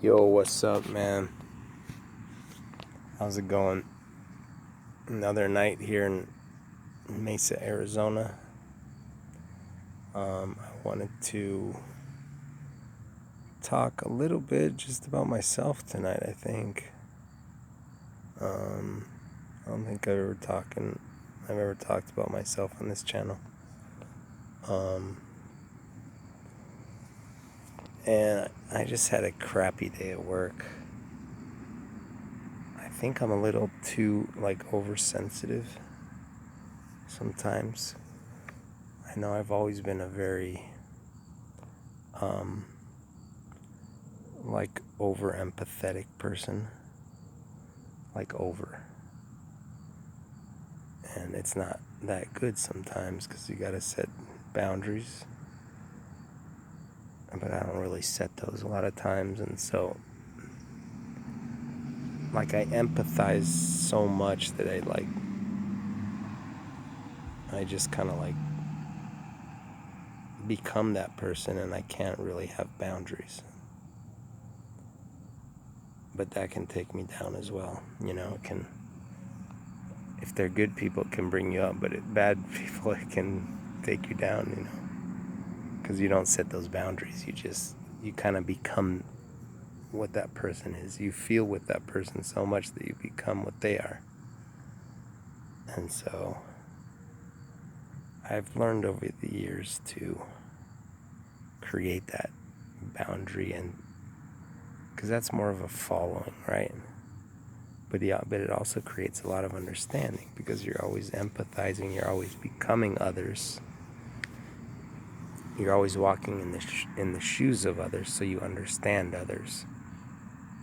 Yo, what's up, man? How's it going? Another night here in Mesa, Arizona. I wanted to talk a little bit just about myself tonight, I think. I don't think I've ever talked about myself on this channel. And I just had a crappy day at work. I think I'm a little too, oversensitive sometimes. I know I've always been a very, over empathetic person. Over. And it's not that good sometimes because you gotta set boundaries. But I don't really set those a lot of times, and so I empathize so much that I just kind of become that person, and I can't really have boundaries. But that can take me down as well. It can, if they're good people, it can bring you up, but bad people, it can take you down, because you don't set those boundaries. You kind of become what that person is. You feel with that person so much that you become what they are. And so I've learned over the years to create that boundary, and because that's more of a following, right? But it also creates a lot of understanding, because you're always empathizing, you're always becoming others. You're always walking in the shoes of others, so you understand others.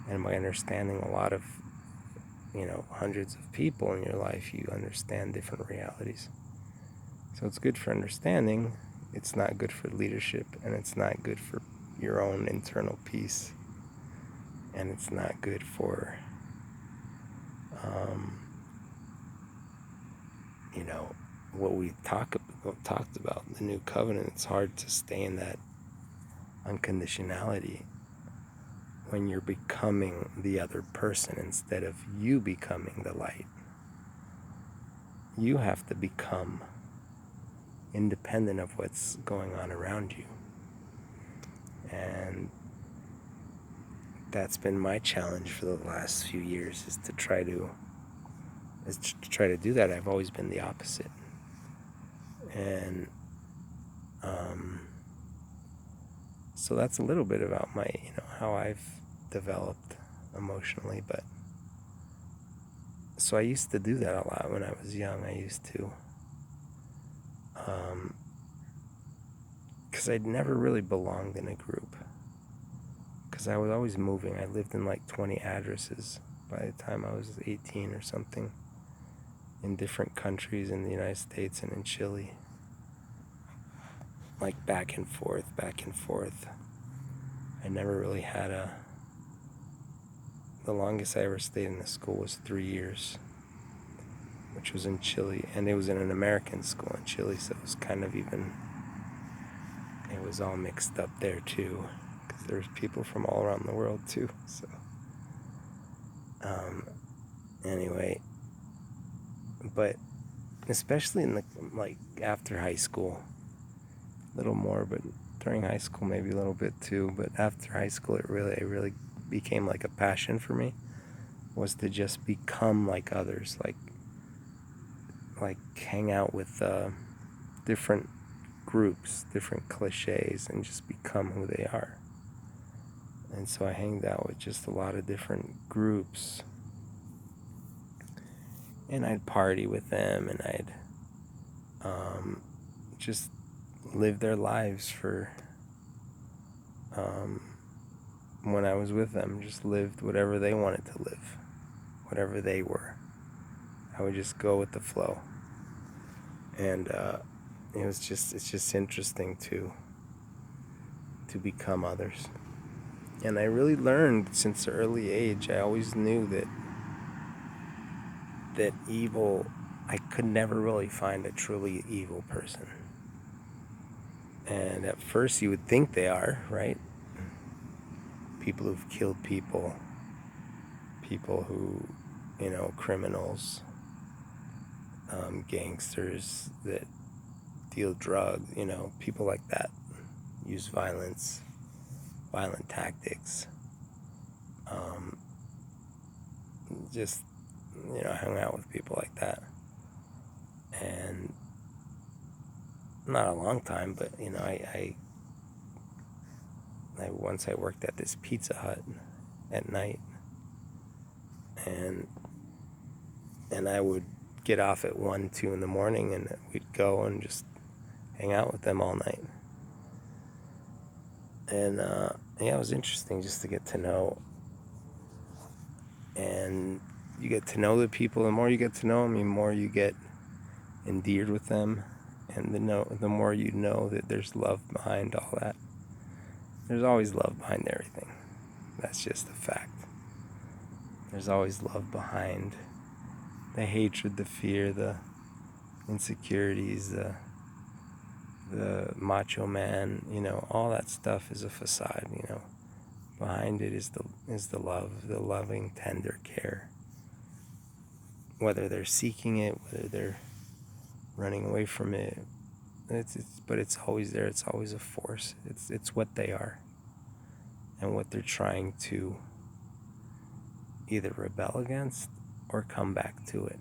And by understanding a lot of, hundreds of people in your life, you understand different realities. So it's good for understanding. It's not good for leadership, and it's not good for your own internal peace. And it's not good for, what we talked about, the new covenant. It's hard to stay in that unconditionality when you're becoming the other person instead of you becoming the light. You have to become independent of what's going on around you. And that's been my challenge for the last few years, is to try to do that. I've always been the opposite. And so that's a little bit about my, how I've developed emotionally. But so I used to do that a lot when I was young. I used to, because I'd never really belonged in a group, because I was always moving. I lived in 20 addresses by the time I was 18 or something, in different countries in the United States and in Chile. Back and forth. I never really had the longest I ever stayed in a school was 3 years, which was in Chile, and it was in an American school in Chile, so it was it was all mixed up there too, because there's people from all around the world too. So anyway, but especially in after high school, a little more, but during high school maybe a little bit too. But after high school, it really became a passion for me, was to just become like others, hang out with different groups, different cliches, and just become who they are. And so I hanged out with just a lot of different groups, and I'd party with them, and I'd just live their lives for when I was with them. Just lived whatever they wanted to live, whatever they were. I would just go with the flow. And it's just interesting to become others. And I really learned since an early age. I always knew that evil, I could never really find a truly evil person. And at first you would think they are, right? people who've killed people, people who, criminals, gangsters that deal drugs, people like that use violent tactics. Just, I hung out with people like that. And not a long time, but, I once I worked at this Pizza Hut at night, and I would get off at 1, 2 in the morning, and we'd go and just hang out with them all night. And it was interesting just to get to know. And you get to know the people. The more you get to know them, the more you get endeared with them, and the more you know that there's love behind all that. There's always love behind everything. That's just a fact. There's always love behind the hatred, the fear, the insecurities, the macho man, all that stuff is a facade, Behind it is the love, the loving, tender care. Whether they're seeking it, whether they're running away from it, but it's always there. It's always a force. It's what they are, and what they're trying to either rebel against or come back to it.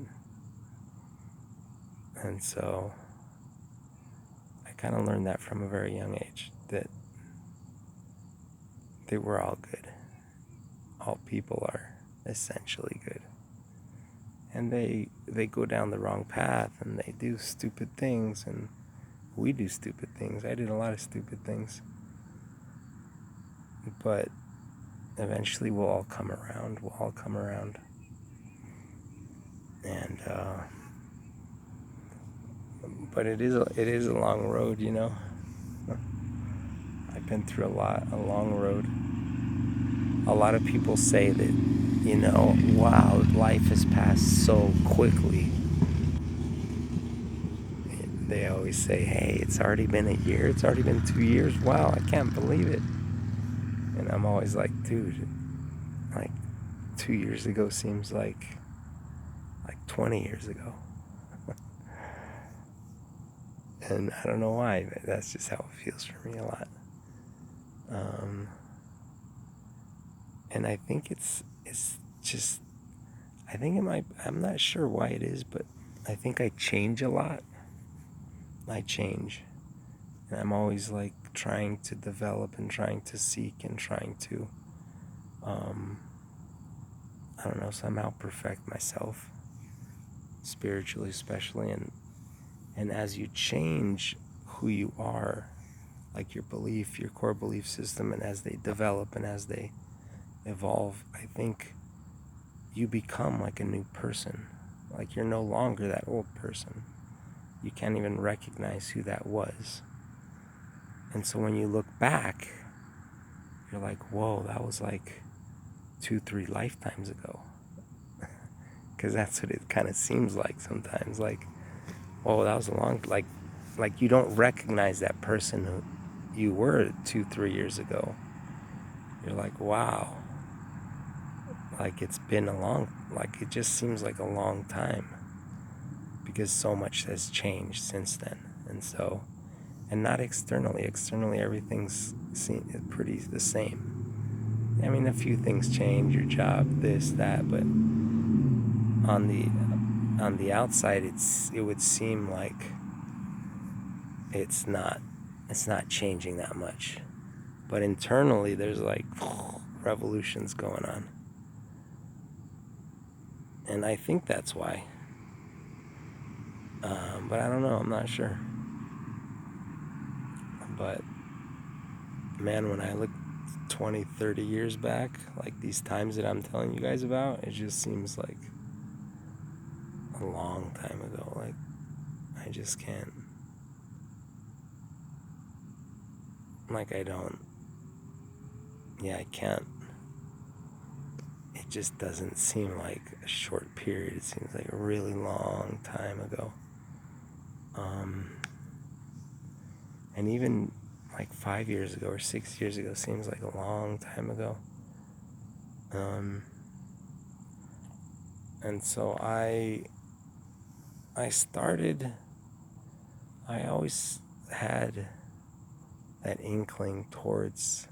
And so I kind of learned that from a very young age, that we're all good. All people are essentially good. And they go down the wrong path, and they do stupid things, and we do stupid things. I did a lot of stupid things. But eventually we'll all come around. And but it is a long road, I've been through a long road. A lot of people say that, wow, life has passed so quickly. They always say, hey, it's already been a year, it's already been 2 years. Wow, I can't believe it. And I'm always like, dude, like 2 years ago seems like 20 years ago. And I don't know why, but that's just how it feels for me a lot. And I think it's just, I think it might, I'm not sure why it is, but I think I change a lot. I change. And I'm always like trying to develop and trying to seek and trying to, I don't know, somehow perfect myself, spiritually especially. And as you change who you are, like your belief, your core belief system, and as they develop and as they evolve, I think you become like a new person. Like you're no longer that old person. You can't even recognize who that was. And so when you look back, you're like, whoa, that was like 2-3 lifetimes ago. Because that's what it kind of seems like sometimes. Like, whoa, that was a long, like you don't recognize that person who you were 2-3 years ago. You're like, wow. Like it's been like it just seems like a long time. Because so much has changed since then. And so, and not externally. Externally, everything's pretty the same. I mean, a few things change, your job, this, that, but on the outside, it would seem like it's not changing that much. But internally, there's like revolutions going on. And I think that's why. But I don't know, I'm not sure. But man, when I look 20, 30 years back, like these times that I'm telling you guys about, it just seems like a long time ago. Like I just can't, like I can't, it just doesn't seem like a short period. It seems like a really long time ago. And even like 5 years ago or 6 years ago seems like a long time ago. Um, and so I started, I always had that inkling towards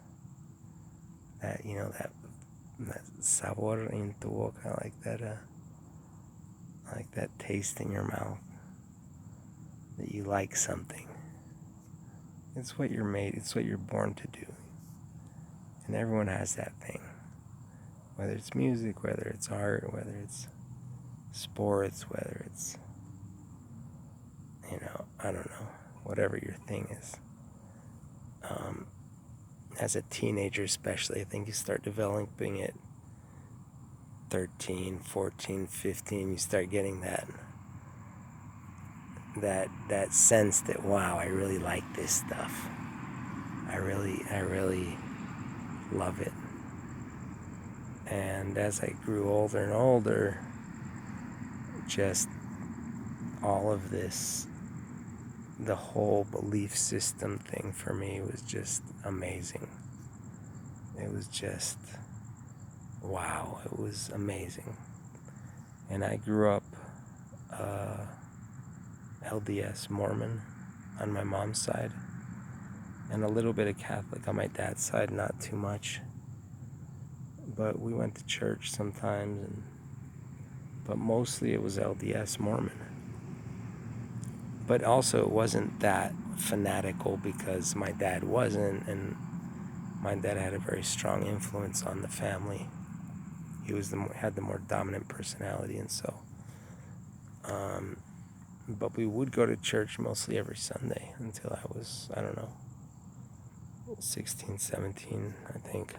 that, that sabor in tu boca, like that taste in your mouth, that you like something. It's what it's what you're born to do. And everyone has that thing. Whether it's music, whether it's art, whether it's sports, whether it's, I don't know, whatever your thing is. As a teenager especially, I think you start developing it 13, 14, 15, you start getting that sense that, wow, I really like this stuff. I really love it. And as I grew older and older, just all of this, the whole belief system thing for me was just amazing. It was just, wow, it was amazing. And I grew up LDS Mormon on my mom's side, and a little bit of Catholic on my dad's side, not too much. But we went to church sometimes, but mostly it was LDS Mormon. But also it wasn't that fanatical because my dad wasn't, and my dad had a very strong influence on the family. He had the more dominant personality, and so. But we would go to church mostly every Sunday until I was, I don't know, 16, 17, I think.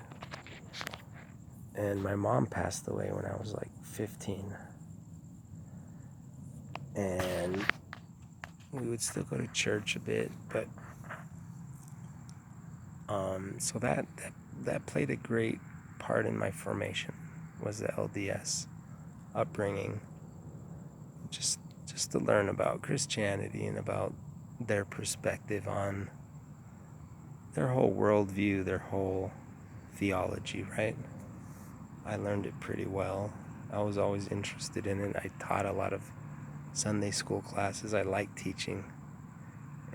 And my mom passed away when I was like 15. And we would still go to church a bit, but so that played a great part in my formation, was the LDS upbringing, just to learn about Christianity and about their perspective on their whole worldview, their whole theology, right? I learned it pretty well. I was always interested in it. I taught a lot of Sunday school classes. I liked teaching.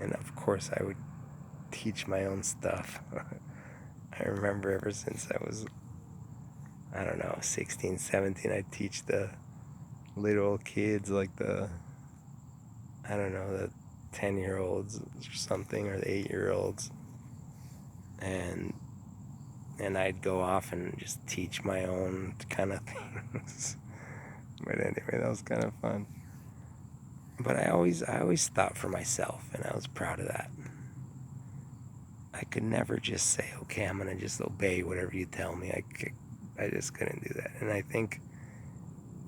And of course I would teach my own stuff. I remember ever since I was, I don't know, 16, 17, I'd teach the little kids, like the 10-year-olds or something, or the 8-year-olds. And I'd go off and just teach my own kind of things. But anyway, that was kind of fun. But I always thought for myself, and I was proud of that. I could never just say, okay, I'm going to just obey whatever you tell me. I just couldn't do that. And I think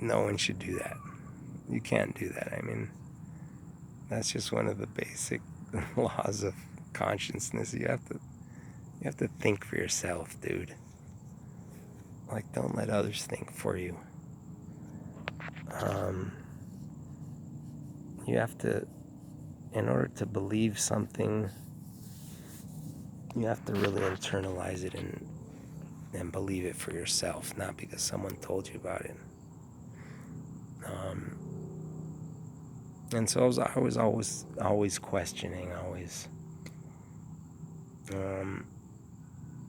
no one should do that. You can't do that. I mean, that's just one of the basic laws of consciousness. You have to think for yourself, dude. Like, don't let others think for you. You have to, in order to believe something, you have to really internalize it and believe it for yourself, not because someone told you about it. And so I was always questioning, always.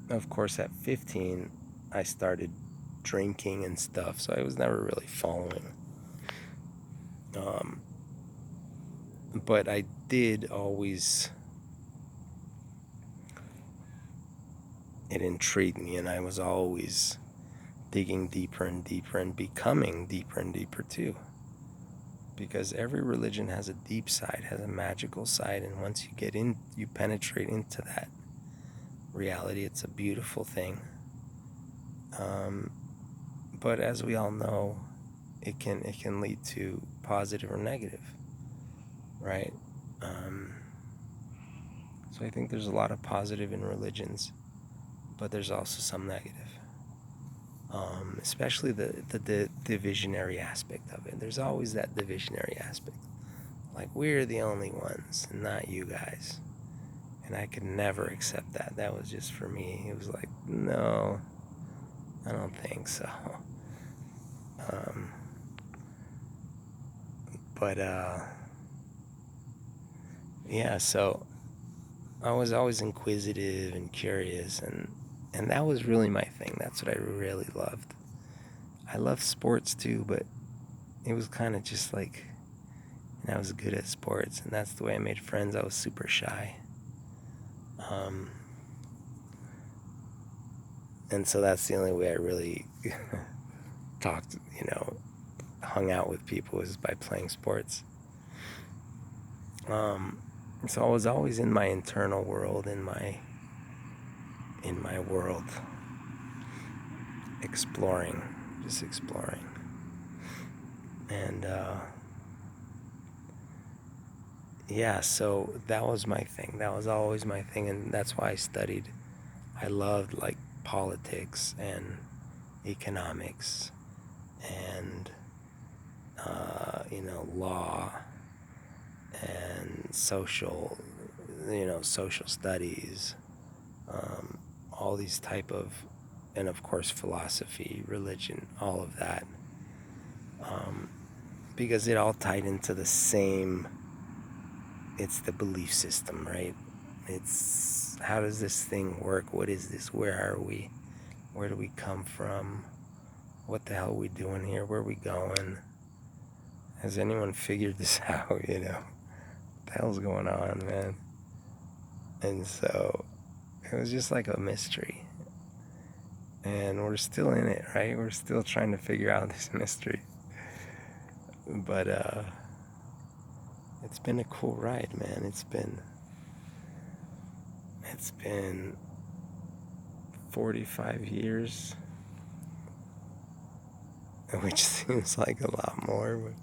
Of course, at 15, I started drinking and stuff, so I was never really following. But I did always, it intrigued me, and I was always digging deeper and deeper and becoming deeper and deeper too. Because every religion has a deep side, has a magical side, and once you penetrate into that reality, it's a beautiful thing. But as we all know, it can lead to positive or negative, right? So I think there's a lot of positive in religions, but there's also some negative. Especially the divisionary aspect of it. There's always that divisionary aspect. Like, we're the only ones, and not you guys. And I could never accept that. That was just, for me, it was like, no, I don't think so. Um, but yeah, so I was always inquisitive and curious, and that was really my thing. That's what I really loved. I love sports too, but it was kind of just like, and I was good at sports, and that's the way I made friends. I was super shy. Um, and so that's the only way I really talked, hung out with people was by playing sports. Um, so I was always in my internal world, in my world, exploring, just exploring. And yeah, so that was my thing. That was always my thing, and that's why I studied. I loved like politics and economics and law and social studies, all these type of, and of course philosophy, religion, all of that, because it all tied into the same. It's the belief system, right? It's how does this thing work? What is this? Where are we? Where do we come from? What the hell are we doing here? Where are we going? Has anyone figured this out? What the hell's going on, man? And so it was just like a mystery. And we're still in it, right? We're still trying to figure out this mystery. But it's been a cool ride, man. It's been 45 years, which seems like a lot more, but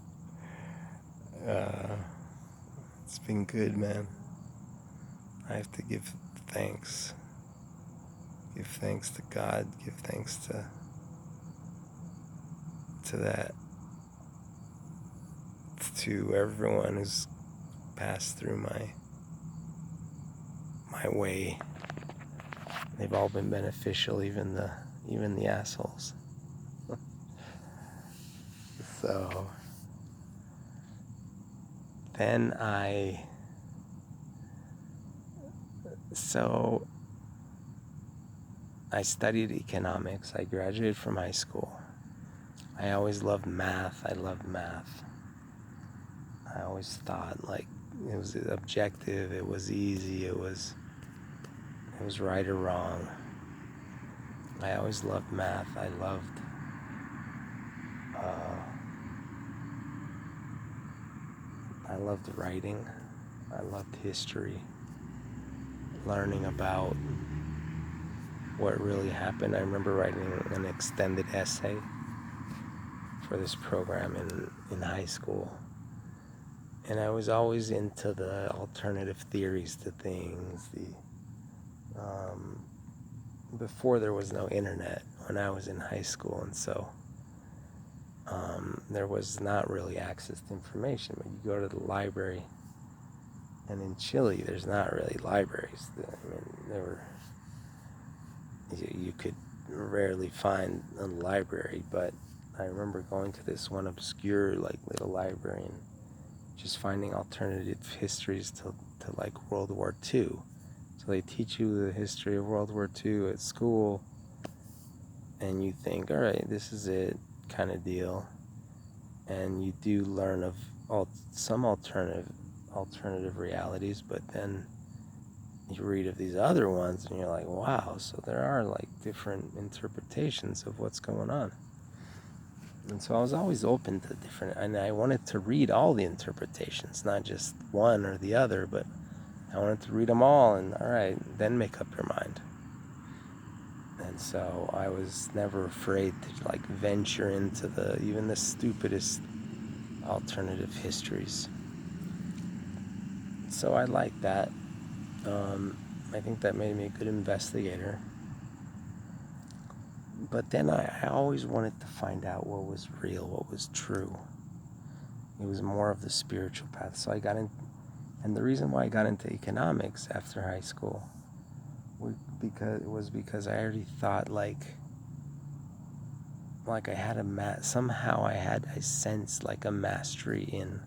it's been good, man. I have to give thanks. Give thanks to God. Give thanks to that, to everyone who's passed through my way. They've all been beneficial, even the assholes. So then I studied economics. I graduated from high school. I always loved math. I loved math. I always thought like it was objective, it was easy, it was right or wrong. I always loved math. I loved writing. I loved history. Learning about what really happened. I remember writing an extended essay for this program in high school. And I was always into the alternative theories to things. Before there was no internet, when I was in high school, and so there was not really access to information. But you go to the library, and in Chile, there's not really libraries. You could rarely find a library, but I remember going to this one obscure like little library and just finding alternative histories to like World War II. So they teach you the history of World War II at school, and you think, all right, this is it, kind of deal. And you do learn of some alternative realities, but then you read of these other ones, and you're like, wow, so there are like different interpretations of what's going on. And so I was always open to different, and I wanted to read all the interpretations, not just one or the other, but I wanted to read them all, and all right, then make up your mind. And so I was never afraid to like venture into even the stupidest alternative histories. So I like that. I think that made me a good investigator. But then I always wanted to find out what was real, what was true. It was more of the spiritual path. So I got in, and the reason why I got into economics after high school was because I already thought like like I had somehow I sensed like a mastery in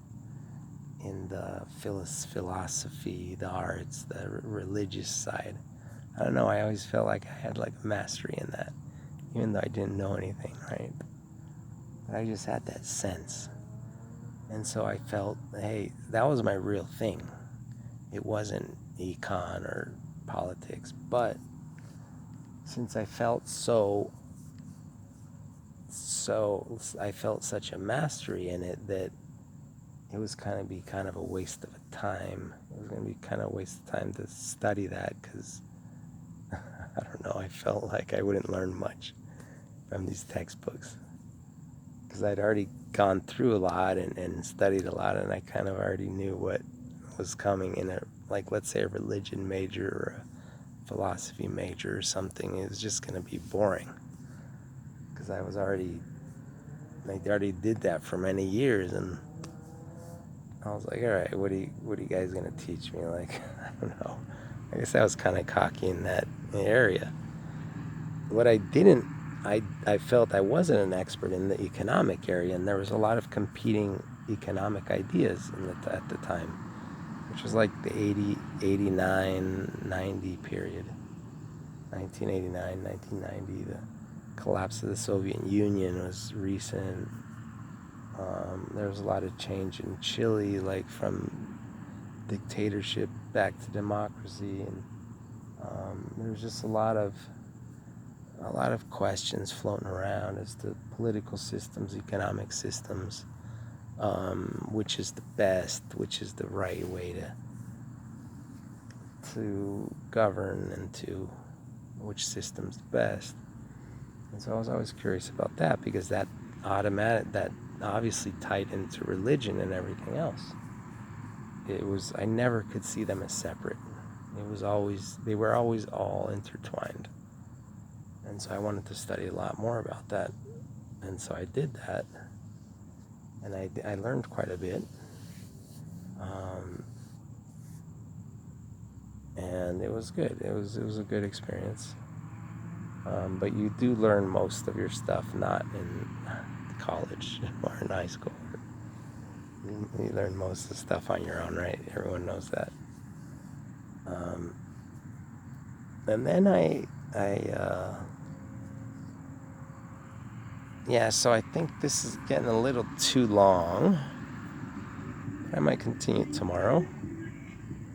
the philosophy, the arts, the religious side. I don't know, I always felt like I had like a mastery in that, even though I didn't know anything, right? But I just had that sense. And so I felt, hey, that was my real thing. It wasn't econ or politics, but since I felt I felt such a mastery in it that it was kind of a waste of time. It was going to be kind of a waste of time to study that because I don't know. I felt like I wouldn't learn much from these textbooks because I'd already gone through a lot and studied a lot, and I kind of already knew what was coming in like let's say a religion major or a philosophy major or something. It was just going to be boring because I already did that for many years, and I was like, all right, what are you guys gonna teach me? Like, I don't know. I guess I was kind of cocky in that area. What I didn't, I felt I wasn't an expert in the economic area, and there was a lot of competing economic ideas at the time, which was like the 80, 89, 90 period. 1989, 1990, the collapse of the Soviet Union was recent. There was a lot of change in Chile, like from dictatorship back to democracy, and there was just a lot of questions floating around as to political systems, economic systems, which is the best, which is the right way to govern, and to which system's the best. And so I was always curious about that because that obviously tied into religion and everything else. I never could see them as separate. They were always all intertwined. And so I wanted to study a lot more about that. And so I did that. And I learned quite a bit. And it was good. It was a good experience. But you do learn most of your stuff not in college or in high school. You learn most of the stuff on your own, right? Everyone knows that. And then so I think this is getting a little too long. I might continue tomorrow.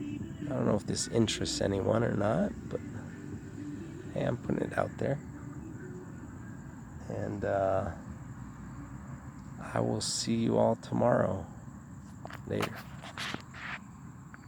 I don't know if this interests anyone or not, but hey, I'm putting it out there. And I will see you all tomorrow. Later.